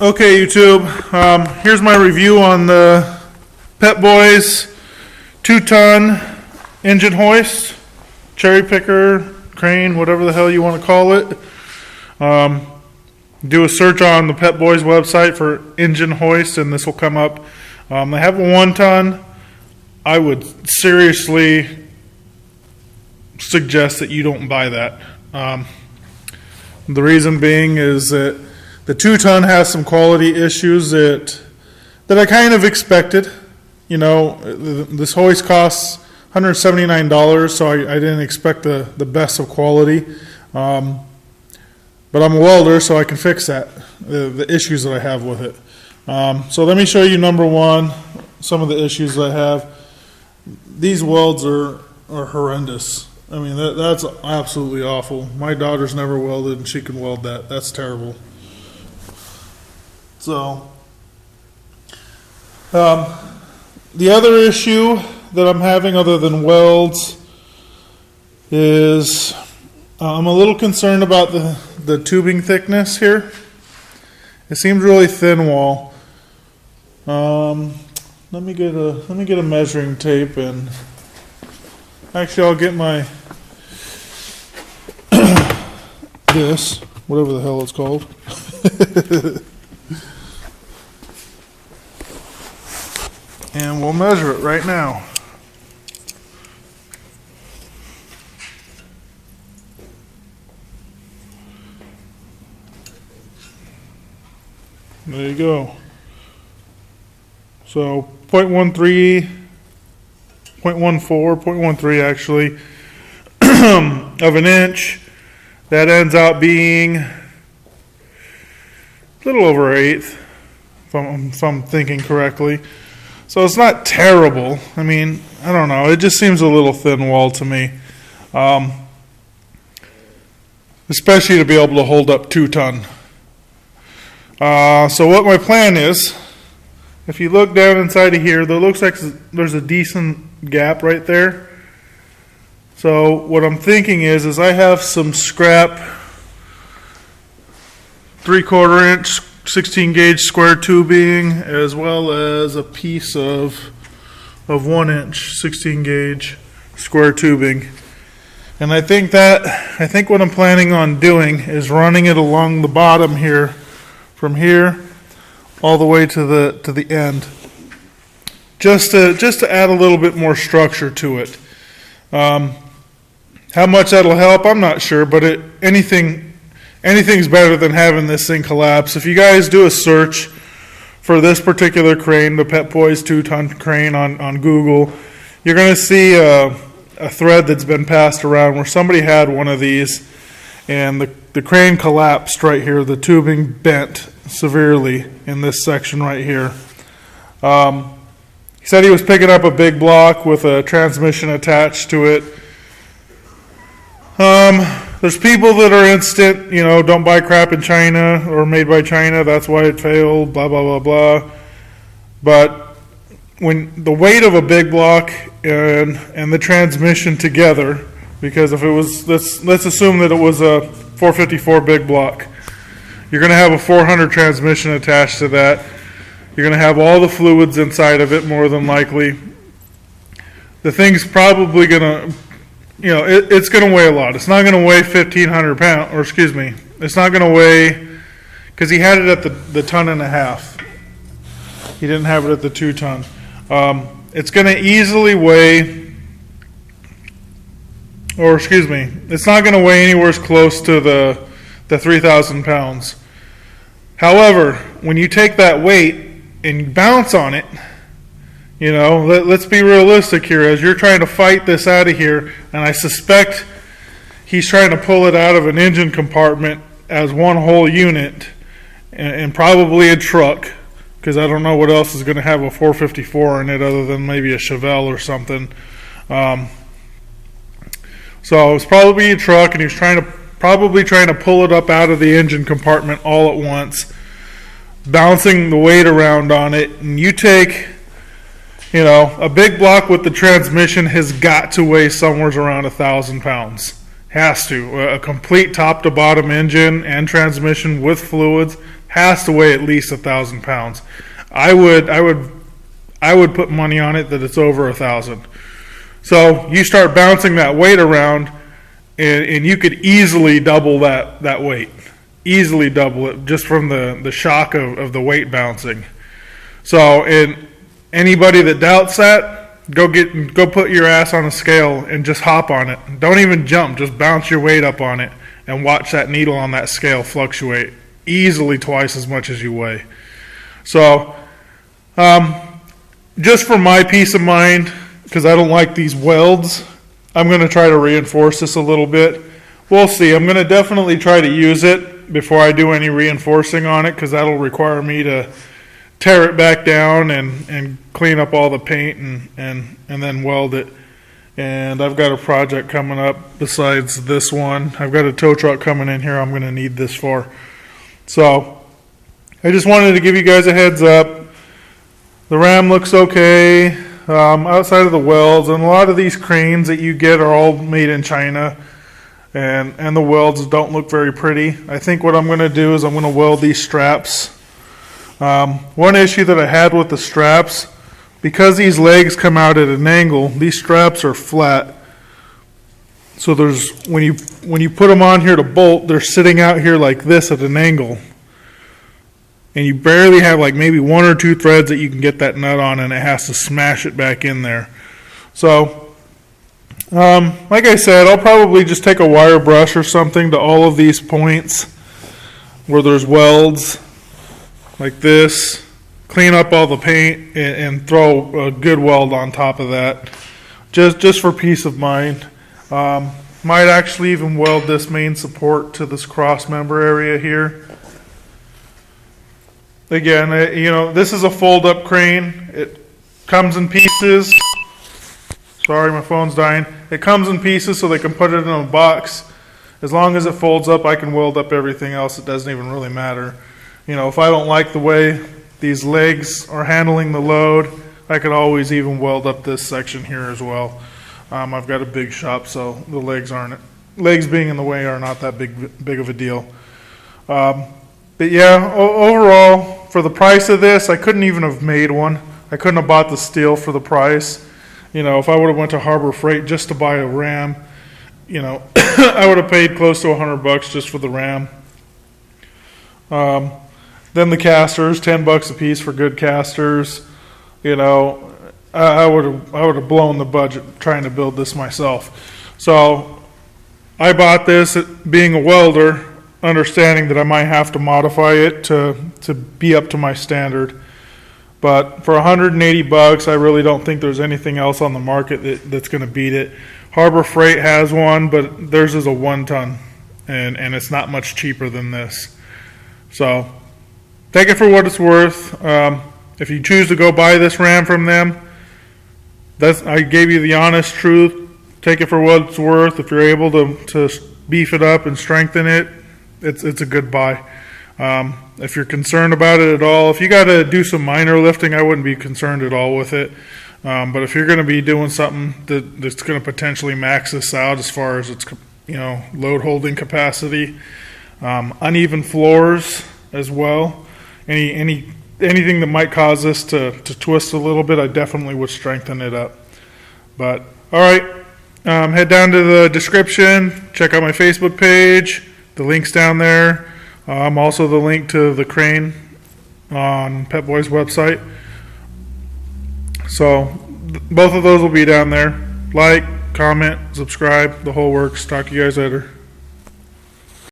Okay, YouTube, here's my review on the Pep Boys 2-ton engine hoist, cherry picker, crane, whatever the hell you want to call it. Do a search on the Pep Boys website for engine hoist and this will come up. They have a 1-ton. I would seriously suggest that you don't buy that. The reason being is that the 2-ton has some quality issues that I kind of expected. You know, this hoist costs $179, so I didn't expect the best of quality. But I'm a welder, so I can fix that, the issues that I have with it. So let me show you, number one, some of the issues I have. These welds are horrendous. I mean, that's absolutely awful. My daughter's never welded, and she can weld that. That's terrible. So, the other issue that I'm having other than welds is I'm a little concerned about the tubing thickness here. It seems really thin wall. Let me get a measuring tape, and actually I'll get my this, whatever the hell it's called. And we'll measure it right now. There you go. So 0.13, 0.14, 0.13 actually of an inch. That ends up being a little over 1/8, if I'm thinking correctly. So it's not terrible. I mean, I don't know. It just seems a little thin wall to me. Especially to be able to hold up 2-ton. So what my plan is, if you look down inside of here, there looks like there's a decent gap right there. So what I'm thinking is I have some scrap 3/4 inch 16 gauge square tubing, as well as a piece of 1 inch 16 gauge square tubing. And I think what I'm planning on doing is running it along the bottom here, from here all the way to the end, just to add a little bit more structure to it. How much that'll help, I'm not sure, but anything's better than having this thing collapse. If you guys do a search for this particular crane, the Pep Boys 2-ton crane on Google, you're going to see a thread that's been passed around where somebody had one of these and the crane collapsed right here. The tubing bent severely in this section right here. He said he was picking up a big block with a transmission attached to it. There's people that are instant, you know, don't buy crap in China or made by China, that's why it failed, blah, blah, blah, blah. But when the weight of a big block and the transmission together, because if it was, let's assume that it was a 454 big block, you're going to have a 400 transmission attached to that. You're going to have all the fluids inside of it, more than likely. The thing's probably going to, you know, it's going to weigh a lot. It's not going to weigh 1,500 pounds, or excuse me, it's not going to weigh, because he had it at the 1.5 tons. He didn't have it at the 2-ton. It's going to easily weigh, or excuse me, it's not going to weigh anywhere close to the 3,000 pounds. However, when you take that weight and you bounce on it, you know, let's be realistic here. As you're trying to fight this out of here, and I suspect he's trying to pull it out of an engine compartment as one whole unit, and probably a truck, because I don't know what else is going to have a 454 in it other than maybe a Chevelle or something. So it's probably a truck, and he's probably trying to pull it up out of the engine compartment all at once, bouncing the weight around on it. And you take, you know, a big block with the transmission has got to weigh somewhere around 1,000 pounds. Has to. A complete top to bottom engine and transmission with fluids has to weigh at least 1,000 pounds. I would put money on it that it's over 1,000. So you start bouncing that weight around, and you could easily double that weight. Easily double it just from the shock of the weight bouncing. So, and anybody that doubts that, go put your ass on a scale and just hop on it. Don't even jump, just bounce your weight up on it and watch that needle on that scale fluctuate easily twice as much as you weigh. So, just for my peace of mind, because I don't like these welds, I'm going to try to reinforce this a little bit. We'll see. I'm going to definitely try to use it before I do any reinforcing on it, because that'll require me to tear it back down and clean up all the paint and then weld it. And I've got a project coming up besides this one. I've got a tow truck coming in here I'm going to need this for. So I just wanted to give you guys a heads up. The ram looks okay outside of the welds, and a lot of these cranes that you get are all made in China, and the welds don't look very pretty. I think what I'm going to do is I'm going to weld these straps. One issue that I had with the straps, because these legs come out at an angle, these straps are flat. So there's when you put them on here to bolt, they're sitting out here like this at an angle. And you barely have like maybe one or two threads that you can get that nut on, and it has to smash it back in there. So, like I said, I'll probably just take a wire brush or something to all of these points where there's welds like this, clean up all the paint, and throw a good weld on top of that, just for peace of mind. Might actually even weld this main support to this cross member area here. Again, this is a fold-up crane. It comes in pieces. Sorry, my phone's dying. It comes in pieces so they can put it in a box. As long as it folds up, I can weld up everything else. It doesn't even really matter. If I don't like the way these legs are handling the load, I could always even weld up this section here as well. I've got a big shop, so the legs being in the way are not that big of a deal. But yeah, overall, for the price of this, I couldn't even have made one. I couldn't have bought the steel for the price. If I would have went to Harbor Freight just to buy a ram, I would have paid close to $100 just for the ram. Then the casters, $10 a piece for good casters. I would have blown the budget trying to build this myself. So I bought this being a welder, understanding that I might have to modify it to be up to my standard. But for $180, I really don't think there's anything else on the market that's going to beat it. Harbor Freight has one, but theirs is a 1-ton, and it's not much cheaper than this. So take it for what it's worth. If you choose to go buy this ram from them, I gave you the honest truth. Take it for what it's worth. If you're able to beef it up and strengthen it, it's a good buy. If you're concerned about it at all, if you got to do some minor lifting, I wouldn't be concerned at all with it. But if you're going to be doing something that's going to potentially max this out as far as its load holding capacity, uneven floors as well, anything that might cause this to twist a little bit, I definitely would strengthen it up. But all right, head down to the description, check out my Facebook page. The link's down there. Also the link to the crane on Pep Boy's website. So both of those will be down there. Like, comment, subscribe, the whole works. Talk to you guys later.